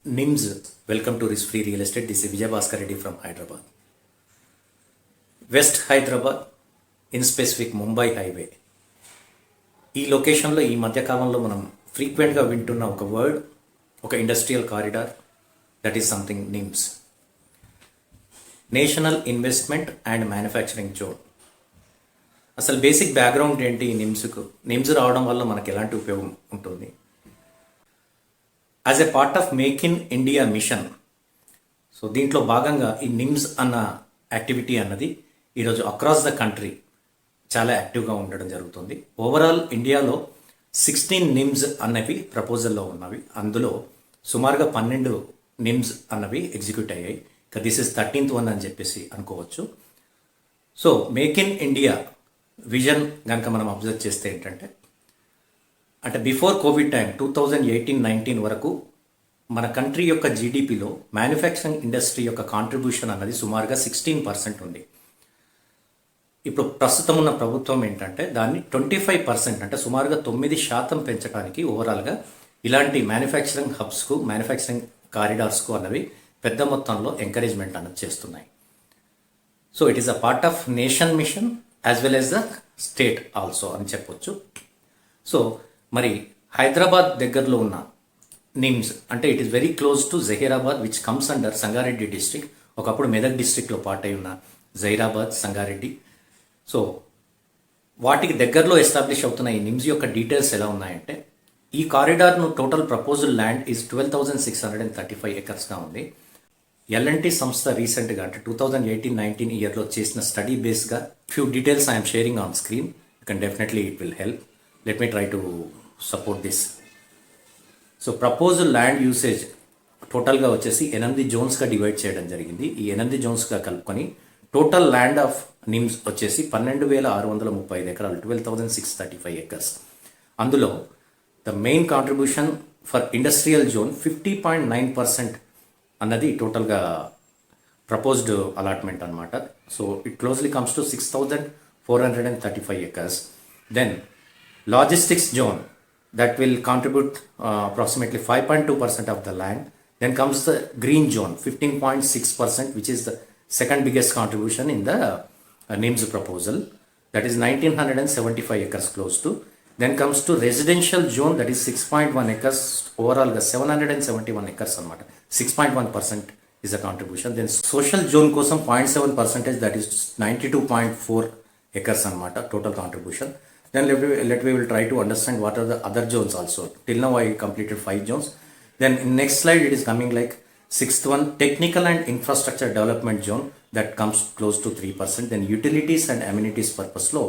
NIMS, welcome to Risk Free Real Estate. This is Vijay Bhaskar Reddy from Hyderabad. West Hyderabad in specific Mumbai highway ఈ లొకేషన్లో ఈ మధ్యకాలంలో మనం ఫ్రీక్వెంట్గా వింటున్న ఒక వర్డ్, ఒక industrial corridor, that is something NIMS, national investment and manufacturing zone. అసలు బేసిక్ బ్యాక్గ్రౌండ్ ఏంటి ఈ నిమ్స్కు? నిమ్స్ రావడం వల్ల మనకు ఎలాంటి ఉపయోగం ఉంటుంది? As a part of make in India mission, so దీంట్లో భాగంగా ఈ నిమ్స్ అన్న యాక్టివిటీ అన్నది ఈరోజు అక్రాస్ ద కంట్రీ చాలా యాక్టివ్గా ఉండడం జరుగుతుంది. ఓవరాల్ ఇండియాలో 16 నిమ్స్ అన్నవి ప్రపోజల్లో ఉన్నవి. అందులో సుమారుగా 12 నిమ్స్ అన్నవి ఎగ్జిక్యూట్ అయ్యాయి. ఇక దిస్ ఇస్ 13th వన్ అని చెప్పేసి అనుకోవచ్చు. So make in India vision కనుక మనం అబ్జర్వ్ చేస్తే ఏంటంటే, అంటే బిఫోర్ కోవిడ్ టైం 2018-19 వరకు మన కంట్రీ యొక్క జీడిపిలో మ్యానుఫ్యాక్చరింగ్ ఇండస్ట్రీ యొక్క కాంట్రిబ్యూషన్ అన్నది సుమారుగా 16% ఉంది. ఇప్పుడు ప్రస్తుతం ఉన్న ప్రభుత్వం ఏంటంటే దాన్ని 25%, అంటే సుమారుగా 9% పెంచడానికి ఓవరాల్గా ఇలాంటి మ్యానుఫ్యాక్చరింగ్ హబ్స్కు, మ్యానుఫ్యాక్చరింగ్ కారిడార్స్కు అన్నవి పెద్ద మొత్తంలో ఎంకరేజ్మెంట్ అన్నది చేస్తున్నాయి. So it is a part of nation mission as well as the state also అని చెప్పొచ్చు. సో మరి హైదరాబాద్ దగ్గరలో ఉన్న నిమ్స్ అంటే it is very close to Zaheerabad which comes under Sangareddy district. ఒకప్పుడు మెదక్ డిస్ట్రిక్ట్లో పార్ట్ అయి ఉన్న జహీరాబాద్, సంగారెడ్డి. సో వాటికి దగ్గరలో ఎస్టాబ్లిష్ అవుతున్న ఈ నిమ్స్ యొక్క డీటెయిల్స్ ఎలా ఉన్నాయంటే, ఈ కారిడార్ను టోటల్ ప్రపోజల్ ల్యాండ్ ఈజ్ 12,635 ఎకర్స్గా ఉంది. ఎల్ఎన్టీ సంస్థ రీసెంట్గా అంటే 2018-19 ఇయర్లో చేసిన స్టడీ బేస్గా few details I'm sharing on screen. You can definitely it will help. Let me try to support this. So proposal land usage టోటల్గా వచ్చేసి 8 జోన్స్గా డివైడ్ చేయడం జరిగింది. ఈ 8 జోన్స్గా కలుపుకొని టోటల్ ల్యాండ్ ఆఫ్ నిమ్స్ వచ్చేసి 12,635 ఎకరాలు, 12,635 ఎకర్స్. అందులో the main contribution for industrial zone 50.9% అన్నది టోటల్గా ప్రపోజ్డ్ అలాట్మెంట్ అనమాట. So it closely comes to 6,435 acres. Then logistics zone that will contribute approximately 5.2% of the land. Then comes the green zone, 15.6%, which is the second biggest contribution in the NIMS proposal. That is 1,975 acres close to. Then comes to residential zone, that is 6.1 acres. Overall, 771 acres anamata. 6.1% is the contribution. Then social zone kosam 0.7%, that is 92.4 acres anamata, total contribution. Then we will try to understand what are the other zones also. Till now I completed 5 zones. Then in next slide it is coming like 6th one, technical and infrastructure development zone, that comes close to 3%. Then utilities and amenities purpose low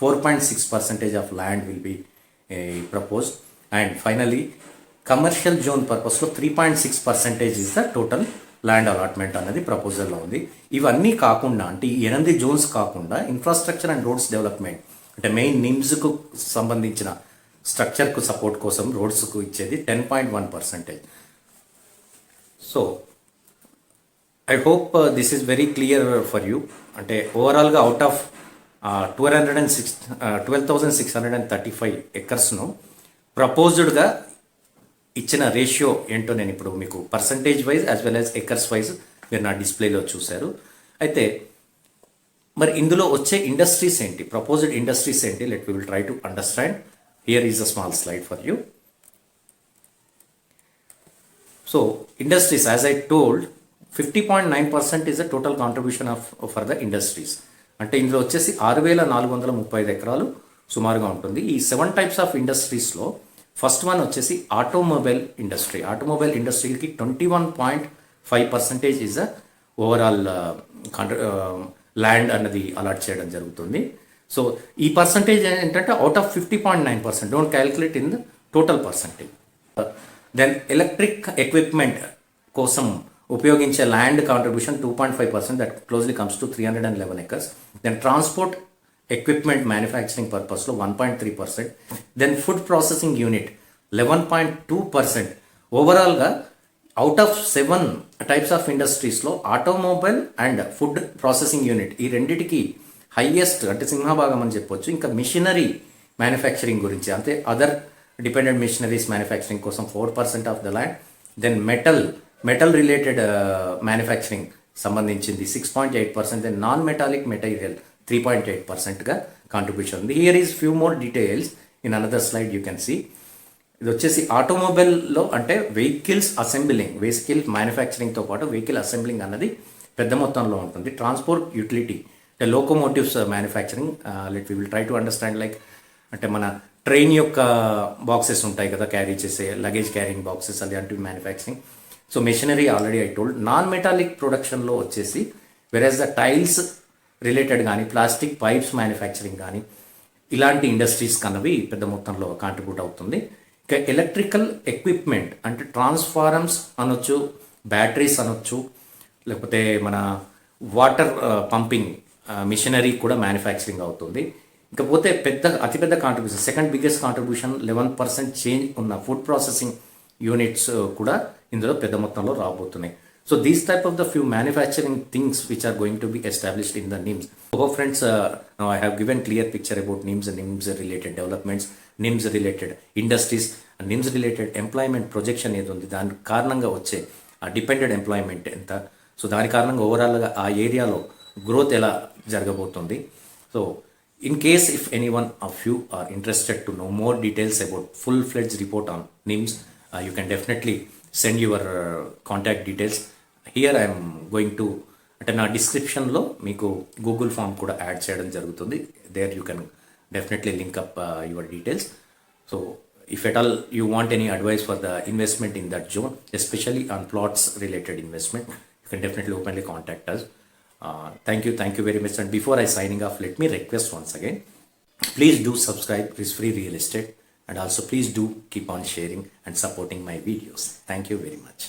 4.6% of land will be proposed. And finally commercial zone purpose low 3.6% is the total land allotment అనేది ప్రపోజల్లో ఉంది. ఇవన్నీ కాకుండా అంటే ఈ 8 Jones కాకుండా infrastructure and roads development అంటే main నిమ్స్కు సంబంధించిన స్ట్రక్చర్కు support కోసం రోడ్స్కు ఇచ్చేది 10.1%. So I hope this is very clear for you. అంటే ఓవరాల్గా అవుట్ ఆఫ్ 12,635 ఎకర్స్ను ప్రపోజ్డ్గా ఇచ్చిన రేషియో ఏంటో నేను ఇప్పుడు మీకు percentage wise as well as acres wise మీరు నా డిస్ప్లేలో చూశారు. అయితే మరి ఇందులో వచ్చే ఇండస్ట్రీస్ ఏంటి, ప్రపోజ్డ్ ఇండస్ట్రీస్ ఏంటి? Let we will try to understand. Here is a small slide for you. So industries, as I told, 50.9% is the total contribution for the industries. అంటే ఇందులో వచ్చేసి 6,435 ఎకరాలు సుమారుగా ఉంటుంది. ఈ 7 types ఆఫ్ ఇండస్ట్రీస్లో ఫస్ట్ వన్ వచ్చేసి ఆటోమొబైల్ ఇండస్ట్రీ. ఆటోమొబైల్ ఇండస్ట్రీకి 21.5% ఈజ్ ద ఓవరాల్ ల్యాండ్ అన్నది అలాట్ చేయడం జరుగుతుంది. సో ఈ పర్సంటేజ్ ఏంటంటే out of 50.9%. Don't calculate in the total percentage. Then electric equipment కోసం ఉపయోగించే land contribution 2.5%, that closely comes to 311 acres. Then transport equipment manufacturing పర్పస్లో 1.3%. Then food processing unit 11.2%. ఓవరాల్గా out of 7 types of ఇండస్ట్రీస్లో automobile and food processing unit ఈ రెండిటికి highest అంటే సింహభాగం అని చెప్పొచ్చు. ఇంకా మిషనరీ మ్యానుఫ్యాక్చరింగ్ గురించి అంటే అదర్ డిపెండెంట్ మిషనరీస్ మ్యానుఫ్యాక్చరింగ్ కోసం 4% of the land. Then metal related manufacturing సంబంధించింది 6.8%, దెన్ నాన్ మెటాలిక్ మెటీరియల్ 3.8%గా కాంట్రిబ్యూషన్ ఉంది. Here is few more details in another slide you can see. ఇది వచ్చేసి ఆటోమొబైల్లో అంటే వెహికల్ మ్యానుఫ్యాక్చరింగ్తో పాటు వెహికల్ అసెంబ్లింగ్ అన్నది పెద్ద మొత్తంలో ఉంటుంది. ట్రాన్స్పోర్ట్ యూటిలిటీ అంటే locomotives manufacturing, let we will try to understand like అంటే మన ట్రైన్ యొక్క బాక్సెస్ ఉంటాయి కదా, క్యారీ చేసే లగేజ్ క్యారింగ్ బాక్సెస్ అలాంటివి manufacturing. So machinery already I told. Non metallic ప్రొడక్షన్లో వచ్చేసి వెరాజ్ ద టైల్స్ రిలేటెడ్ కానీ ప్లాస్టిక్ పైప్స్ మ్యానుఫ్యాక్చరింగ్ కానీ ఇలాంటి ఇండస్ట్రీస్ కన్నవి పెద్ద మొత్తంలో కాంట్రిబ్యూట్ అవుతుంది. ఇక ఎలక్ట్రికల్ ఎక్విప్మెంట్ అంటే ట్రాన్స్ఫార్మర్స్ అనొచ్చు, బ్యాటరీస్ అనొచ్చు, లేకపోతే మన వాటర్ పంపింగ్ మిషనరీ కూడా మ్యానుఫ్యాక్చరింగ్ అవుతుంది. ఇకపోతే అతిపెద్ద contribution, second biggest contribution 11% change ఉన్న ఫుడ్ ప్రాసెసింగ్ యూనిట్స్ కూడా ఇందులో పెద్ద మొత్తంలో రాబోతున్నాయి. So these type of the few manufacturing things which are going to be established in the NIMZ. So friends, now I have given clear picture about NIMZ related developments, NIMZ related industries, NIMZ related employment projection ఏది ఉంది, దాని కారణంగా వచ్చే ఆ depended employment ఎంత, so దాని కారణంగా ఓవరాల్గా ఆ ఏరియాలో గ్రోత్ ఎలా జరగబోతుంది. So in case if anyone of you are interested to know more details about full-fledged report on NIMS, you can definitely send your contact details. Here I am going to అంటే నా డిస్క్రిప్షన్లో మీకు Google form కూడా add చేయడం జరుగుతుంది. There you can definitely link up your details. So if at all you want any advice for the investment in that zone, especially on plots related investment, you can definitely openly contact us. Thank you very much. And before I signing off, let me request once again, please do subscribe Risk Free Real Estate, and also please do keep on sharing and supporting my videos. Thank you very much.